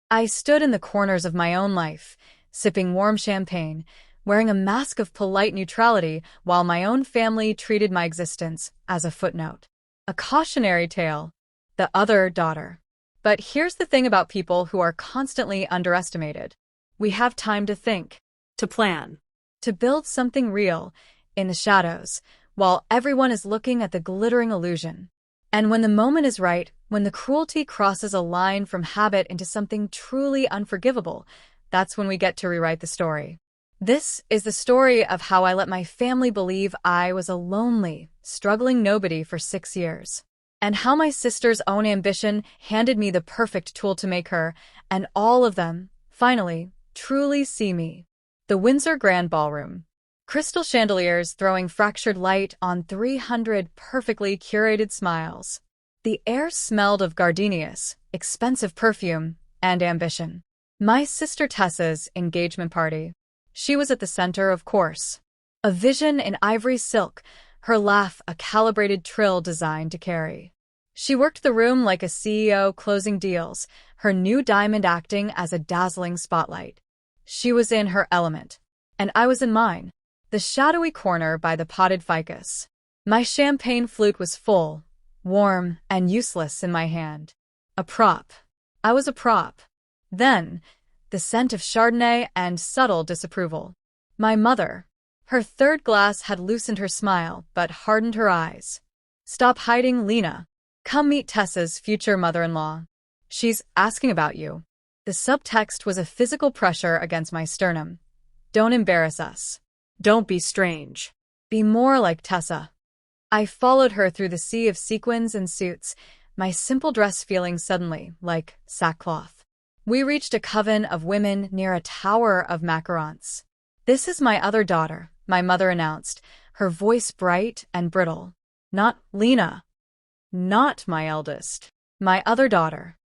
I stood in the corners of my own life, sipping warm champagne, wearing a mask of polite neutrality while my own family treated my existence as a footnote. A cautionary tale. The other daughter. But here's the thing about people who are constantly underestimated. We have time to think, To plan. to build something real in the shadows, while everyone is looking at the glittering illusion. And when the moment is right, when the cruelty crosses a line from habit into something truly unforgivable, that's when we get to rewrite the story. This is the story of how I let my family believe I was a lonely, struggling nobody for 6 years. And how my sister's own ambition handed me the perfect tool to make her, and all of them, finally, truly see me. The Windsor Grand Ballroom. Crystal chandeliers throwing fractured light on 300 perfectly curated smiles. The air smelled of gardenias, expensive perfume, and ambition. My sister Tessa's engagement party. She was at the center, of course. A vision in ivory silk, her laugh a calibrated trill designed to carry. She worked the room like a CEO closing deals, her new diamond acting as a dazzling spotlight. She was in her element, and I was in mine, the shadowy corner by the potted ficus. My champagne flute was full, warm, and useless in my hand. A prop. I was a prop. Then, the scent of Chardonnay and subtle disapproval. My mother. Her third glass had loosened her smile, but hardened her eyes. Stop hiding, Lena. Come meet Tessa's future mother-in-law. She's asking about you. The subtext was a physical pressure against my sternum. Don't embarrass us. Don't be strange. Be more like Tessa. I followed her through the sea of sequins and suits, my simple dress feeling suddenly like sackcloth. We reached a coven of women near a tower of macarons. This is my other daughter, my mother announced, her voice bright and brittle. Not Lena. Not my eldest. My other daughter.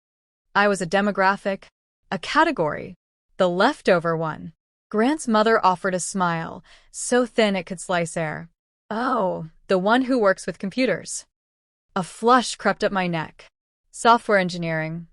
I was a demographic, a category, the leftover one. Grant's mother offered a smile, so thin it could slice air. Oh, the one who works with computers. A flush crept up my neck. Software engineering.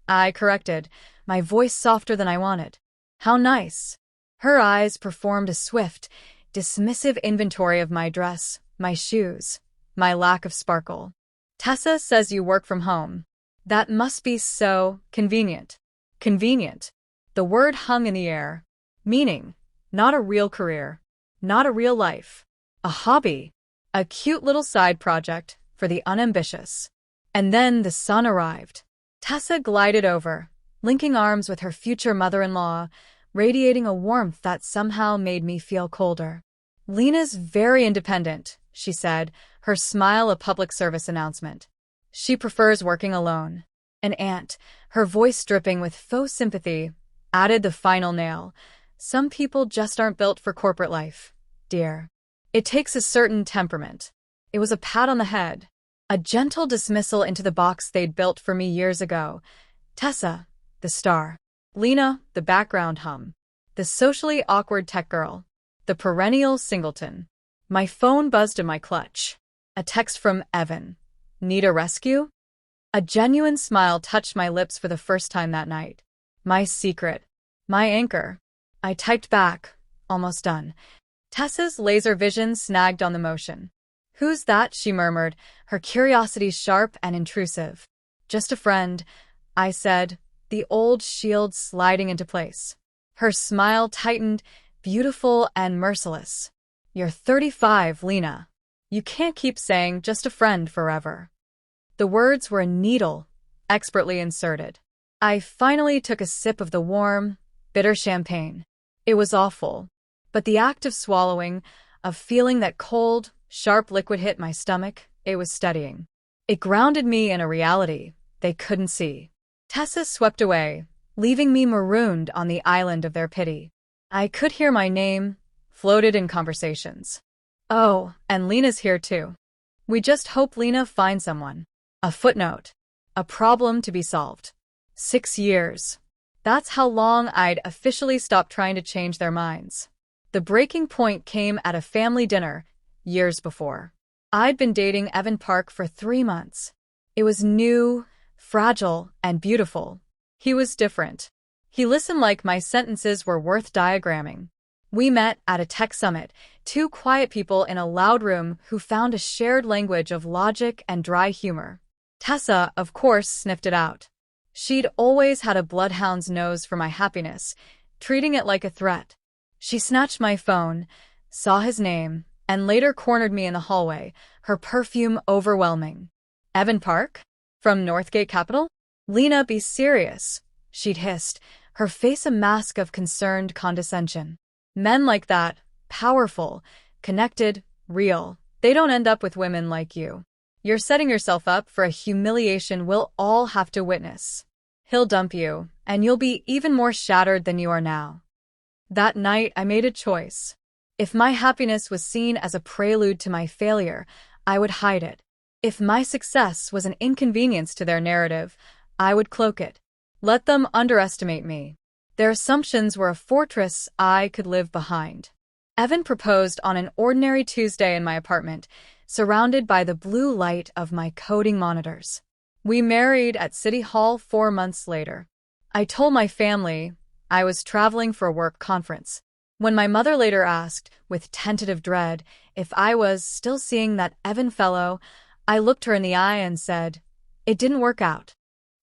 I corrected, my voice softer than I wanted. How nice. Her eyes performed a swift, dismissive inventory of my dress, my shoes, my lack of sparkle. Tessa says you work from home. That must be so convenient. Convenient. The word hung in the air. Meaning, not a real career, not a real life. A hobby. A cute little side project for the unambitious. And then the sun arrived. Tessa glided over, linking arms with her future mother-in-law, radiating a warmth that somehow made me feel colder. Lena's very independent, she said, her smile a public service announcement. She prefers working alone. An aunt, her voice dripping with faux sympathy, added the final nail. Some people just aren't built for corporate life, dear. It takes a certain temperament. It was a pat on the head. A gentle dismissal into the box they'd built for me years ago. Tessa, the star. Lena, the background hum. The socially awkward tech girl. The perennial singleton. My phone buzzed in my clutch. A text from Evan. Need a rescue? A genuine smile touched my lips for the first time that night. My secret. My anchor. I typed back, almost done. Tessa's laser vision snagged on the motion. Who's that? She murmured, her curiosity sharp and intrusive. Just a friend, I said, the old shield sliding into place. Her smile tightened, beautiful and merciless. You're 35, Lena. You can't keep saying just a friend forever. The words were a needle, expertly inserted. I finally took a sip of the warm, bitter champagne. It was awful, but the act of swallowing, of feeling that cold, sharp liquid hit my stomach, it was steadying. It grounded me in a reality they couldn't see. Tessa swept away, leaving me marooned on the island of their pity. I could hear my name, floated in conversations. Oh, and Lena's here too. We just hope Lena finds someone. A footnote. A problem to be solved. 6 years. That's how long I'd officially stopped trying to change their minds. The breaking point came at a family dinner, years before. I'd been dating Evan Park for 3 months. It was new, fragile, and beautiful. He was different. He listened like my sentences were worth diagramming. We met at a tech summit, two quiet people in a loud room who found a shared language of logic and dry humor. Tessa, of course, sniffed it out. She'd always had a bloodhound's nose for my happiness, treating it like a threat. She snatched my phone, saw his name, and later cornered me in the hallway, her perfume overwhelming. Evan Park? From Northgate Capital? Lena, be serious, she'd hissed, her face a mask of concerned condescension. Men like that, powerful, connected, real, they don't end up with women like you. You're setting yourself up for a humiliation we'll all have to witness. He'll dump you, and you'll be even more shattered than you are now. That night, I made a choice. If my happiness was seen as a prelude to my failure, I would hide it. If my success was an inconvenience to their narrative, I would cloak it. Let them underestimate me. Their assumptions were a fortress I could live behind. Evan proposed on an ordinary Tuesday in my apartment, surrounded by the blue light of my coding monitors. We married at City Hall 4 months later. I told my family I was traveling for a work conference. When my mother later asked, with tentative dread, if I was still seeing that Evan fellow, I looked her in the eye and said, "It didn't work out."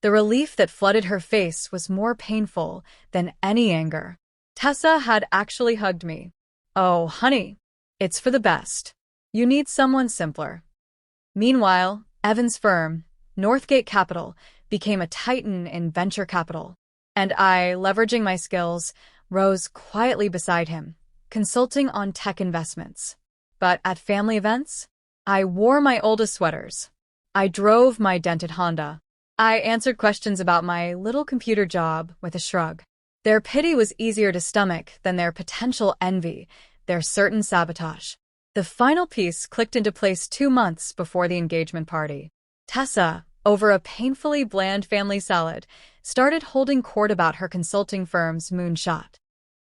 The relief that flooded her face was more painful than any anger. Tessa had actually hugged me. "Oh, honey, it's for the best. You need someone simpler." Meanwhile, Evan's firm, Northgate Capital, became a titan in venture capital. And I, leveraging my skills, rose quietly beside him, consulting on tech investments. But at family events, I wore my oldest sweaters. I drove my dented Honda. I answered questions about my little computer job with a shrug. Their pity was easier to stomach than their potential envy, their certain sabotage. The final piece clicked into place 2 months before the engagement party. Tessa, over a painfully bland family salad, started holding court about her consulting firm's moonshot.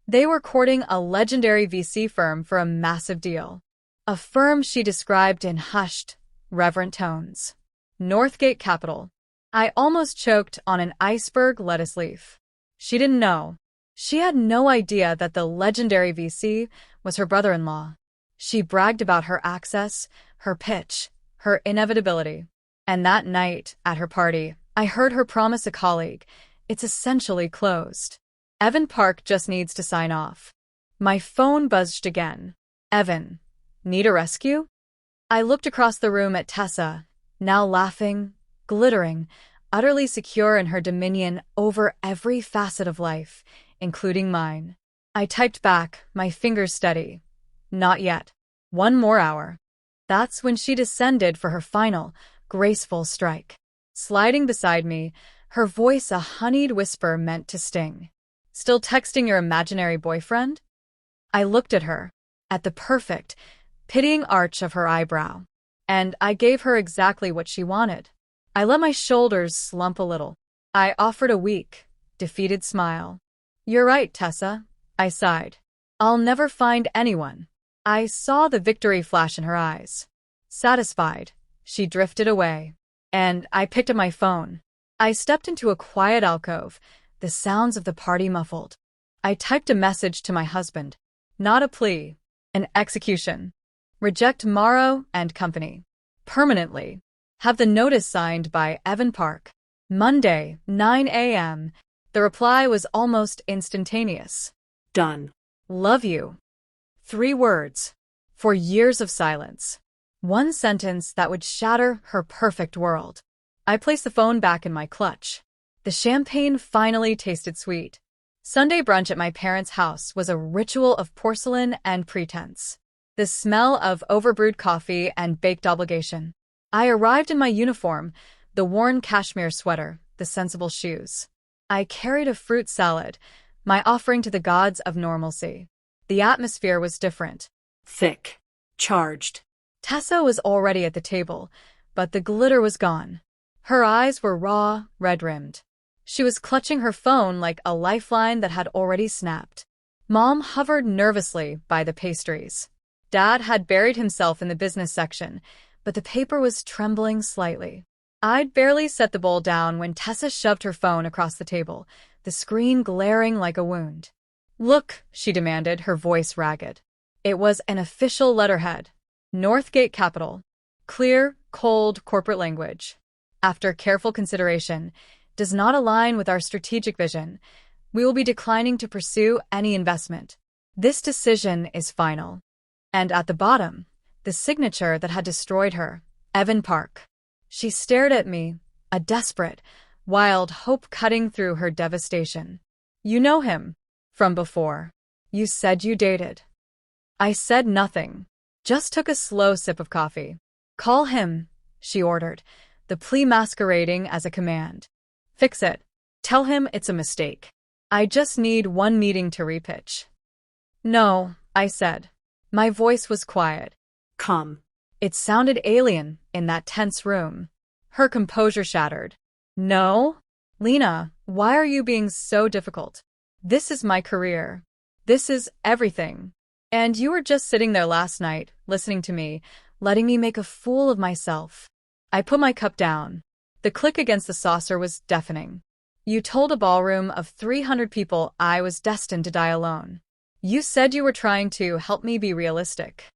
They were courting a legendary VC firm for a massive deal. A firm she described in hushed, reverent tones. Northgate Capital. I almost choked on an iceberg lettuce leaf. She didn't know. She had no idea that the legendary VC was her brother-in-law. She bragged about her access, her pitch, her inevitability. And that night, at her party, I heard her promise a colleague, "It's essentially closed. Evan Park just needs to sign off." My phone buzzed again. "Evan, need a rescue?" I looked across the room at Tessa, now laughing, glittering, utterly secure in her dominion over every facet of life, including mine. I typed back, my fingers steady. "Not yet. 1 more hour." That's when she descended for her final, graceful strike. Sliding beside me, her voice a honeyed whisper meant to sting. "Still texting your imaginary boyfriend?" I looked at her, at the perfect, pitying arch of her eyebrow. And I gave her exactly what she wanted. I let my shoulders slump a little. I offered a weak, defeated smile. "You're right, Tessa," I sighed. "I'll never find anyone." I saw the victory flash in her eyes. Satisfied, she drifted away. And I picked up my phone. I stepped into a quiet alcove, the sounds of the party muffled. I typed a message to my husband. Not a plea, an execution. Reject Morrow and Company. Permanently. Have the notice signed by Evan Park. Monday, 9 a.m. The reply was almost instantaneous. Done. Love you. 3 words. For years of silence. 1 sentence that would shatter her perfect world. I placed the phone back in my clutch. The champagne finally tasted sweet. Sunday brunch at my parents' house was a ritual of porcelain and pretense. The smell of overbrewed coffee and baked obligation. I arrived in my uniform, the worn cashmere sweater, the sensible shoes. I carried a fruit salad, my offering to the gods of normalcy. The atmosphere was different. Thick. Charged. Tessa was already at the table, but the glitter was gone. Her eyes were raw, red-rimmed. She was clutching her phone like a lifeline that had already snapped. Mom hovered nervously by the pastries. Dad had buried himself in the business section, but the paper was trembling slightly. I'd barely set the bowl down when Tessa shoved her phone across the table, the screen glaring like a wound. "Look," she demanded, her voice ragged. It was an official letterhead. Northgate Capital. Clear, cold corporate language. After careful consideration, does not align with our strategic vision. We will be declining to pursue any investment. This decision is final. And at the bottom, the signature that had destroyed her, Evan Park. She stared at me, a desperate, wild hope cutting through her devastation. "You know him. From before. You said you dated." I said nothing, just took a slow sip of coffee. "Call him," she ordered, the plea masquerading as a command. "Fix it. Tell him it's a mistake. I just need one meeting to repitch." "No," I said. My voice was quiet. Come. It sounded alien in that tense room. Her composure shattered. "No? Lena, why are you being so difficult? This is my career. This is everything. And you were just sitting there last night, listening to me, letting me make a fool of myself." I put my cup down. The click against the saucer was deafening. "You told a ballroom of 300 people I was destined to die alone. You said you were trying to help me be realistic."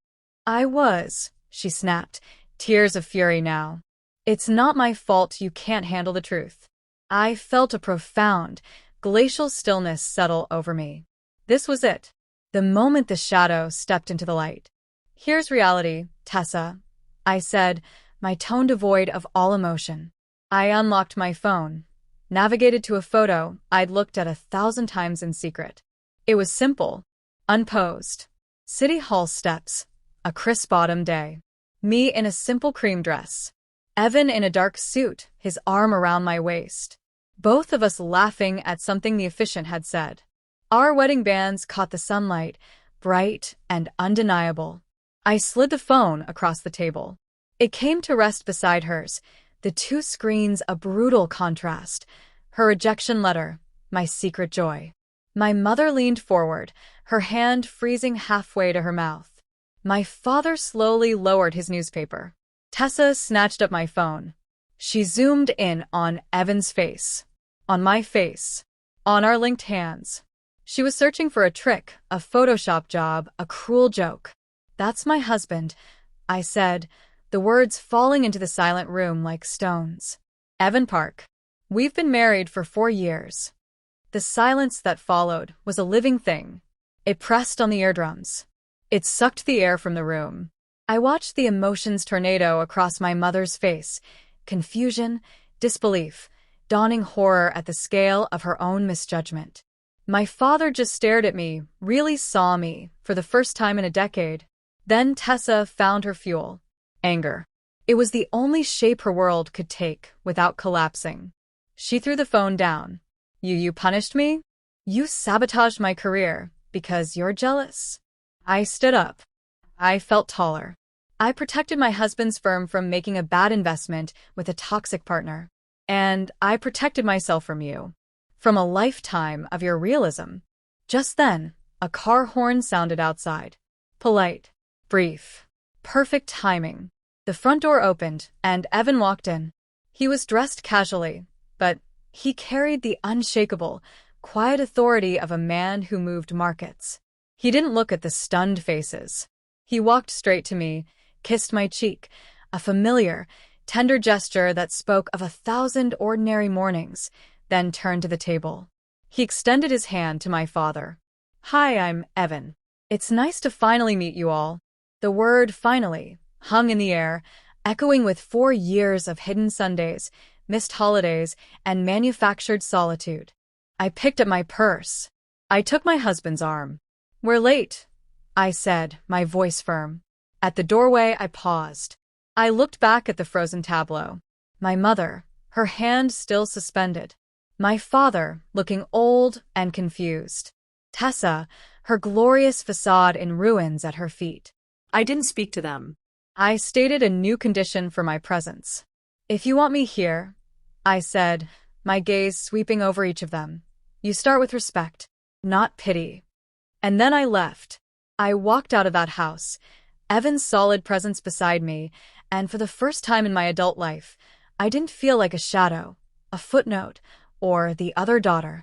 "I was," she snapped, tears of fury now. "It's not my fault you can't handle the truth." I felt a profound, glacial stillness settle over me. This was it. The moment the shadow stepped into the light. "Here's reality, Tessa," I said, my tone devoid of all emotion. I unlocked my phone, navigated to a photo I'd looked at 1,000 times in secret. It was simple, unposed. City Hall steps, a crisp autumn day. Me in a simple cream dress. Evan in a dark suit, his arm around my waist. Both of us laughing at something the officiant had said. Our wedding bands caught the sunlight, bright and undeniable. I slid the phone across the table. It came to rest beside hers, the two screens a brutal contrast. Her rejection letter, my secret joy. My mother leaned forward, her hand freezing halfway to her mouth. My father slowly lowered his newspaper. Tessa snatched up my phone. She zoomed in on Evan's face, on my face, on our linked hands. She was searching for a trick, a Photoshop job, a cruel joke. "That's my husband," I said, the words falling into the silent room like stones. "Evan Park. We've been married for 4 years." The silence that followed was a living thing. It pressed on the eardrums. It sucked the air from the room. I watched the emotions tornado across my mother's face. Confusion, disbelief, dawning horror at the scale of her own misjudgment. My father just stared at me, really saw me, for the first time in a decade. Then Tessa found her fuel. Anger. It was the only shape her world could take without collapsing. She threw the phone down. You punished me? You sabotaged my career because you're jealous?" I stood up. I felt taller. "I protected my husband's firm from making a bad investment with a toxic partner. And I protected myself from you. From a lifetime of your realism." Just then, a car horn sounded outside. Polite, brief, perfect timing. The front door opened, and Evan walked in. He was dressed casually, but he carried the unshakable, quiet authority of a man who moved markets. He didn't look at the stunned faces. He walked straight to me, kissed my cheek, a familiar, tender gesture that spoke of 1,000 ordinary mornings, then turned to the table. He extended his hand to my father. "Hi, I'm Evan. It's nice to finally meet you all." The word "finally" hung in the air, echoing with 4 years of hidden Sundays, missed holidays, and manufactured solitude. I picked up my purse. I took my husband's arm. "We're late," I said, my voice firm. At the doorway, I paused. I looked back at the frozen tableau. My mother, her hand still suspended. My father, looking old and confused. Tessa, her glorious facade in ruins at her feet. I didn't speak to them. I stated a new condition for my presence. "If you want me here," I said, my gaze sweeping over each of them, "you start with respect, not pity." And then I left. I walked out of that house, Evan's solid presence beside me, and for the first time in my adult life, I didn't feel like a shadow, a footnote, or the other daughter.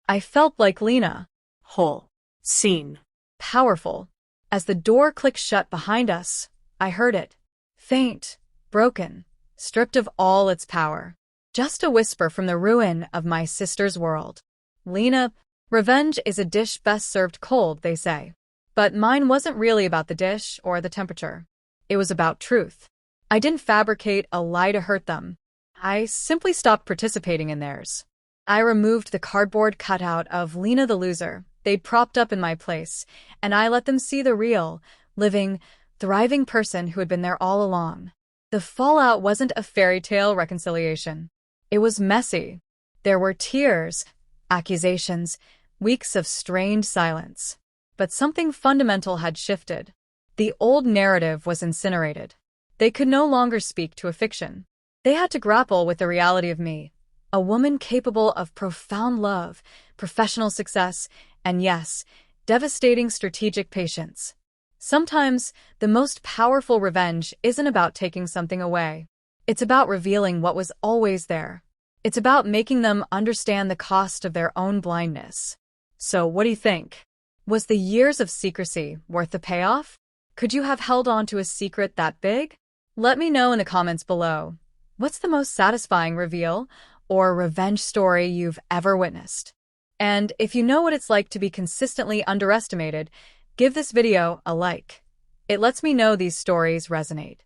I felt like Lena. Whole. Seen. Powerful. As the door clicked shut behind us, I heard it. Faint, broken, stripped of all its power. Just a whisper from the ruin of my sister's world. Lena, revenge is a dish best served cold, they say. But mine wasn't really about the dish or the temperature. It was about truth. I didn't fabricate a lie to hurt them. I simply stopped participating in theirs. I removed the cardboard cutout of Lena the loser they'd propped up in my place, and I let them see the real, living, thriving person who had been there all along. The fallout wasn't a fairy tale reconciliation. It was messy. There were tears, accusations, weeks of strained silence. But something fundamental had shifted. The old narrative was incinerated. They could no longer speak to a fiction. They had to grapple with the reality of me, a woman capable of profound love, professional success, and yes, devastating strategic patience. Sometimes, the most powerful revenge isn't about taking something away. It's about revealing what was always there. It's about making them understand the cost of their own blindness. So, what do you think? Was the years of secrecy worth the payoff? Could you have held on to a secret that big? Let me know in the comments below. What's the most satisfying reveal or revenge story you've ever witnessed? And if you know what it's like to be consistently underestimated, give this video a like. It lets me know these stories resonate.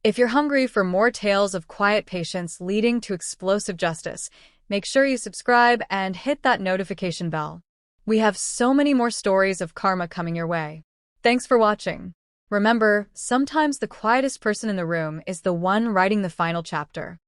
If you're hungry for more tales of quiet patience leading to explosive justice, make sure you subscribe and hit that notification bell. We have so many more stories of karma coming your way. Thanks for watching. Remember, sometimes the quietest person in the room is the one writing the final chapter.